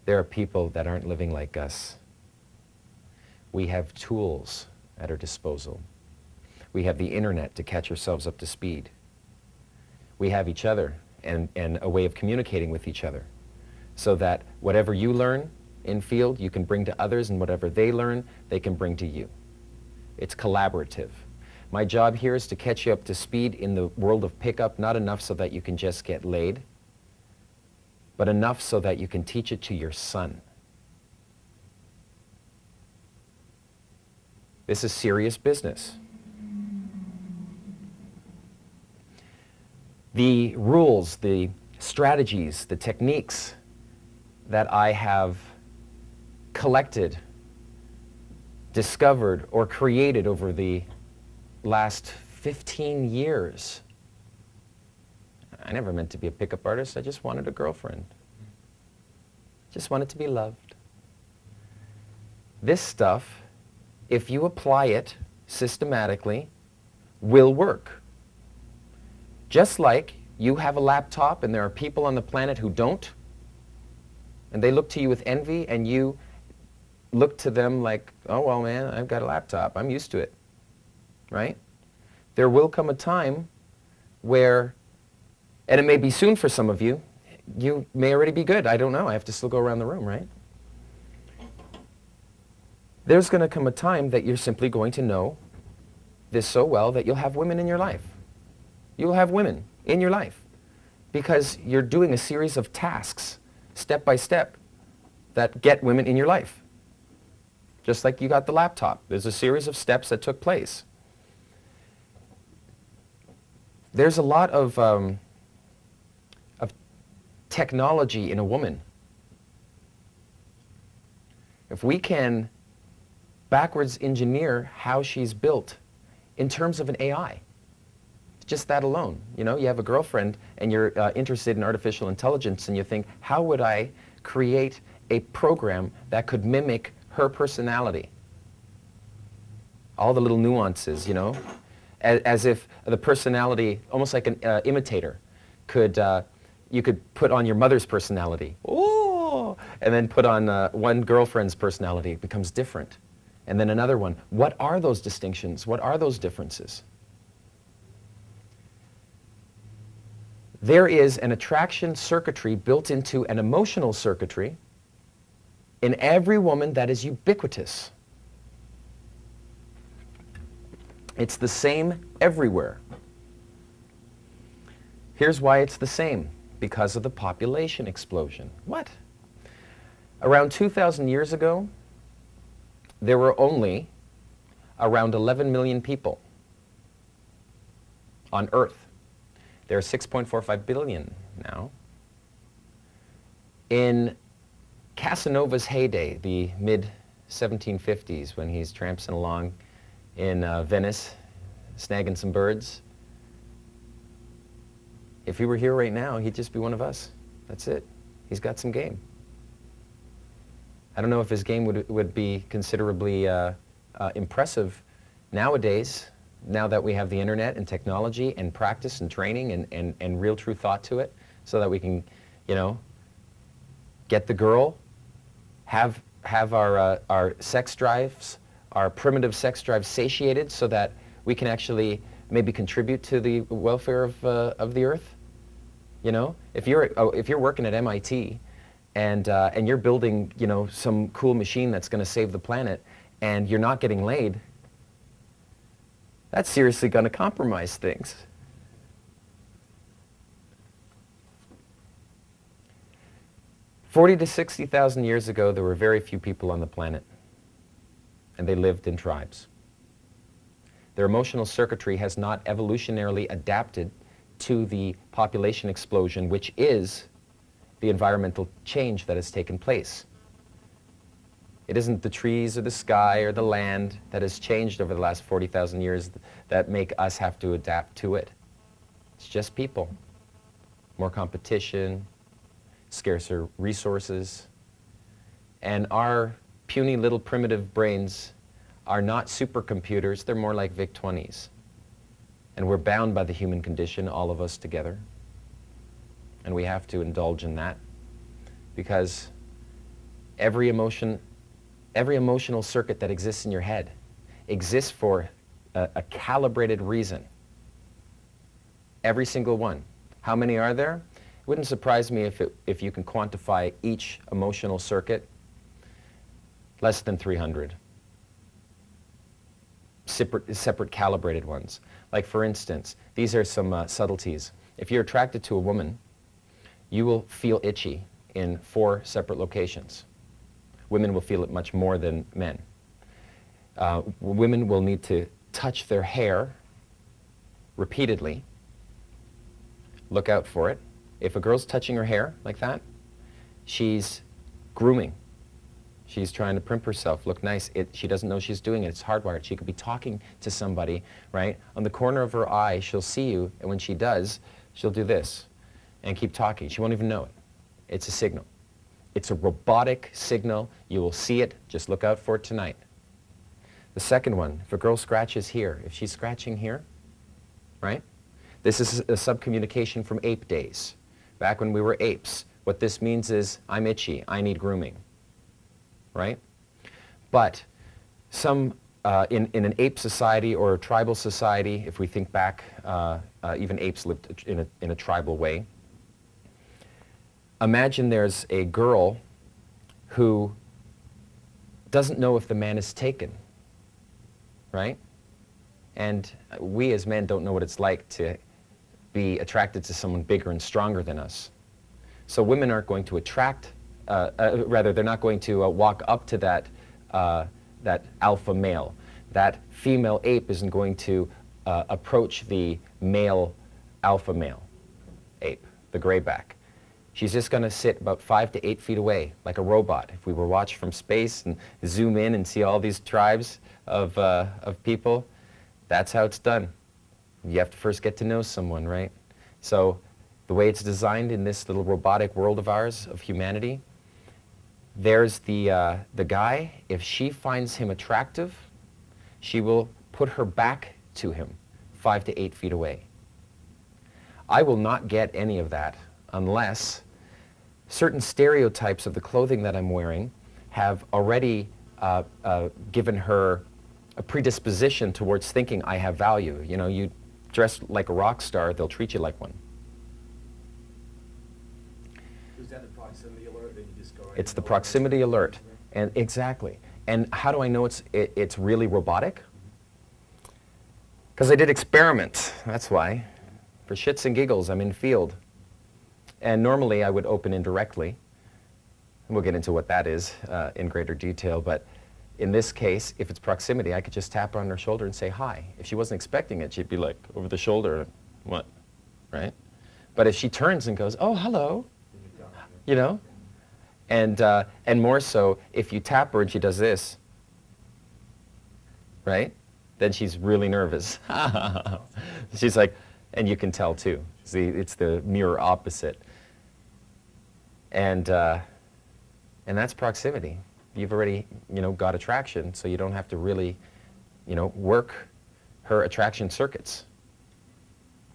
There are people that aren't living like us. We have tools at our disposal. We have the internet to catch ourselves up to speed. We have each other and a way of communicating with each other so that whatever you learn in field, you can bring to others, and whatever they learn, they can bring to you. It's collaborative. My job here is to catch you up to speed in the world of pickup, not enough so that you can just get laid, but enough so that you can teach it to your son. This is serious business. The rules, the strategies, the techniques that I have collected, discovered, or created over the last 15 years. I never meant to be a pickup artist. I just wanted a girlfriend. Just wanted to be loved. This stuff, if you apply it systematically, will work. Just like you have a laptop and there are people on the planet who don't, and they look to you with envy, and you look to them like, oh, well, man, I've got a laptop. I'm used to it, right? There will come a time where, and it may be soon for some of you, you may already be good. I don't know. I have to still go around the room, right? There's going to come a time that you're simply going to know this so well that you'll have women in your life. You'll have women in your life because you're doing a series of tasks, step by step, that get women in your life. Just like you got the laptop. There's a series of steps that took place. There's a lot of technology in a woman. If we can backwards engineer how she's built in terms of an AI, just that alone. You know, you have a girlfriend and you're interested in artificial intelligence and you think, how would I create a program that could mimic her personality? All the little nuances, you know, as if the personality, almost like an imitator, could, you could put on your mother's personality, oh, and then put on one girlfriend's personality. It becomes different. And then another one. What are those distinctions? What are those differences? There is an attraction circuitry built into an emotional circuitry in every woman that is ubiquitous. It's the same everywhere. Here's why it's the same. Because of the population explosion. What? Around 2,000 years ago, there were only around 11 million people on Earth. There are 6.45 billion now. In Casanova's heyday, the mid-1750s, when he's tramping along in Venice, snagging some birds, if he were here right now, he'd just be one of us. That's it. He's got some game. I don't know if his game would be considerably impressive nowadays, now that we have the internet and technology and practice and training and real true thought to it, so that we can, you know, get the girl, have our sex drives, our primitive sex drives satiated so that we can actually maybe contribute to the welfare of the earth. You know, if you're working at MIT and you're building, you know, some cool machine that's going to save the planet, and you're not getting laid, that's seriously going to compromise things. "40 to 60,000 years ago, there were very few people on the planet, and they lived in tribes. Their emotional circuitry has not evolutionarily adapted to the population explosion, which is the environmental change that has taken place. It isn't the trees or the sky or the land that has changed over the last 40,000 years that make us have to adapt to it. It's just people. More competition, scarcer resources, and our puny little primitive brains are not supercomputers, they're more like VIC-20s. And we're bound by the human condition, all of us together. And we have to indulge in that because Every emotional circuit that exists in your head exists for a calibrated reason. Every single one. How many are there? It wouldn't surprise me if you can quantify each emotional circuit. Less than 300. Separate calibrated ones. Like for instance, these are some subtleties. If you're attracted to a woman, you will feel itchy in 4 separate locations. Women will feel it much more than men. Women will need to touch their hair repeatedly. Look out for it. If a girl's touching her hair like that, she's grooming. She's trying to primp herself, look nice. She doesn't know she's doing it. It's hardwired. She could be talking to somebody, right? On the corner of her eye, she'll see you, and when she does, she'll do this and keep talking. She won't even know it. It's a signal. It's a robotic signal. You will see it. Just look out for it tonight. The second one, if a girl scratches here, if she's scratching here, right? This is a subcommunication from ape days. Back when we were apes, what this means is, I'm itchy, I need grooming. Right? But in an ape society or a tribal society, if we think back, even apes lived in a tribal way. Imagine there's a girl who doesn't know if the man is taken, right? And we as men don't know what it's like to be attracted to someone bigger and stronger than us. So women aren't going to attract rather, they're not going to walk up to that alpha male. That female ape isn't going to approach the male alpha male ape, the grayback. She's just going to sit about 5 to 8 feet away, like a robot. If we were watched from space and zoom in and see all these tribes of people, that's how it's done. You have to first get to know someone, right? So the way it's designed in this little robotic world of ours, of humanity, there's the guy. If she finds him attractive, she will put her back to him 5 to 8 feet away. I will not get any of that unless certain stereotypes of the clothing that I'm wearing have already given her a predisposition towards thinking I have value. You know, you dress like a rock star, they'll treat you like one. Is that the proximity alert that you described? It's the proximity alert, and exactly. And how do I know it's really robotic? Because I did experiments, that's why. For shits and giggles, I'm in field. And normally I would open indirectly. And we'll get into what that is in greater detail, but in this case, if it's proximity, I could just tap her on her shoulder and say hi. If she wasn't expecting it, she'd be like, over the shoulder, what, right? But if she turns and goes, oh, hello, you know? And more so, if you tap her and she does this, right? Then she's really nervous. She's like, and you can tell too. See, it's the mirror opposite. And that's proximity. You've already, got attraction, so you don't have to really, work her attraction circuits.